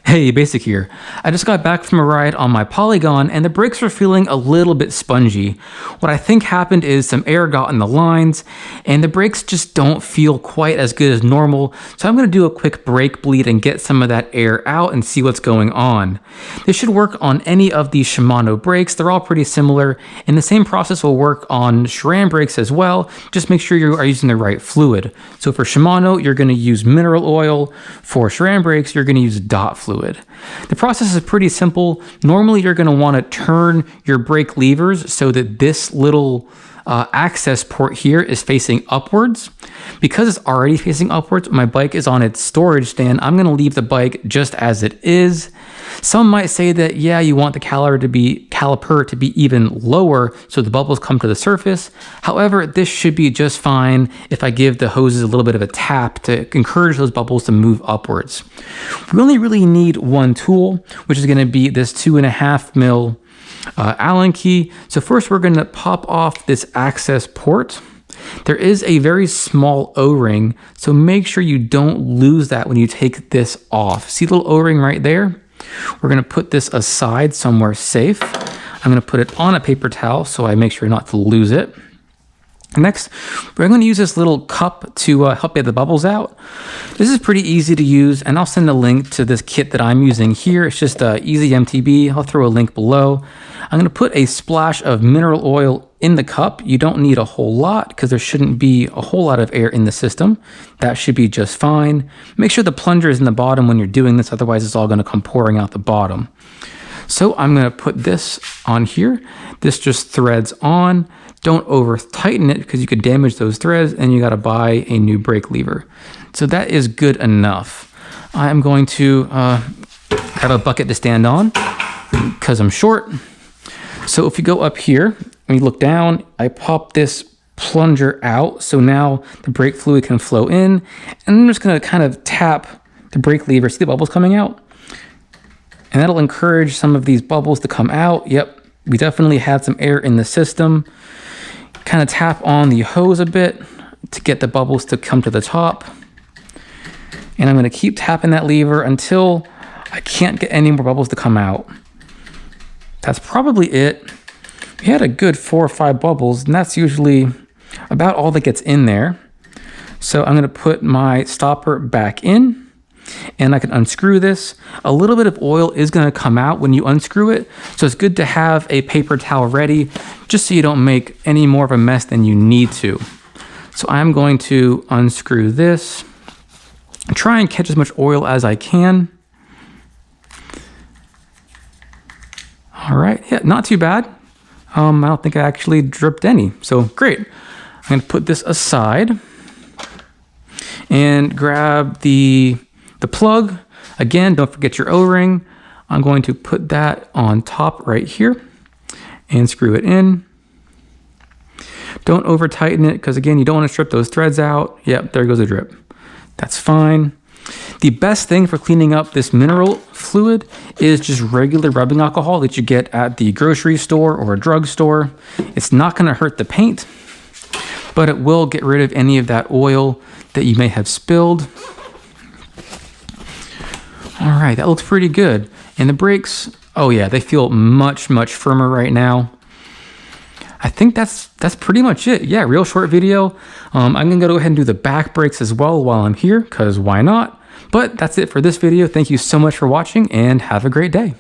Hey, Basic here. I just got back from a ride on my Polygon and the brakes are feeling a little bit spongy. What I think happened is some air got in the lines and the brakes just don't feel quite as good as normal. So I'm going to do a quick brake bleed and get some of that air out and see what's going on. This should work on any of these Shimano brakes. They're all pretty similar, and the same process will work on SRAM brakes as well. Just make sure you are using the right fluid. So for Shimano, you're going to use mineral oil. For SRAM brakes, you're going to use DOT fluid. The process is pretty simple. Normally, you're going to want to turn your brake levers so that this little access port here is facing upwards. Because it's already facing upwards, my bike is on its storage stand. I'm going to leave the bike just as it is. Some might say that, yeah, you want the caliper to be even lower so the bubbles come to the surface. However, this should be just fine if I give the hoses a little bit of a tap to encourage those bubbles to move upwards. We only really need one tool, which is going to be this 2.5 mil Allen key. So first we're going to pop off this access port. There is a very small O-ring, so make sure you don't lose that when you take this off. See the little O-ring right there? We're going to put this aside somewhere safe. I'm going to put it on a paper towel so I make sure not to lose it. Next, we're going to use this little cup to help get the bubbles out. This is pretty easy to use, and I'll send a link to this kit that I'm using here. It's just Easy MTB. I'll throw a link below. I'm going to put a splash of mineral oil in the cup. You don't need a whole lot because there shouldn't be a whole lot of air in the system. That should be just fine. Make sure the plunger is in the bottom when you're doing this, otherwise it's all going to come pouring out the bottom. So I'm going to put this on here. This just threads on. Don't over tighten it because you could damage those threads and you got to buy a new brake lever. So that is good enough. I'm going to have a bucket to stand on because I'm short. So if you go up here and you look down, I pop this plunger out. So now the brake fluid can flow in, and I'm just going to kind of tap the brake lever. See the bubbles coming out? And that'll encourage some of these bubbles to come out. Yep, we definitely had some air in the system. Kind of tap on the hose a bit to get the bubbles to come to the top. And I'm going to keep tapping that lever until I can't get any more bubbles to come out. That's probably it. We had a good 4 or 5 bubbles, and that's usually about all that gets in there. So I'm going to put my stopper back in, and I can unscrew this. A little bit of oil is going to come out when you unscrew it, so it's good to have a paper towel ready just so you don't make any more of a mess than you need to. So I'm going to unscrew this and try and catch as much oil as I can. All right, yeah, not too bad. I don't think I actually dripped any, so great. I'm going to put this aside and grab the plug. Again, don't forget your O-ring. I'm going to put that on top right here and screw it in. Don't over tighten it because again, you don't want to strip those threads out. Yep, there goes a drip. That's fine. The best thing for cleaning up this mineral fluid is just regular rubbing alcohol that you get at the grocery store or a drugstore. It's not going to hurt the paint, but it will get rid of any of that oil that you may have spilled. All right, that looks pretty good. And the brakes, oh yeah, they feel much firmer right now. I think that's pretty much it. Yeah, real short video. I'm gonna go ahead and do the back brakes as well while I'm here, because why not? But that's it for this video. Thank you so much for watching and have a great day.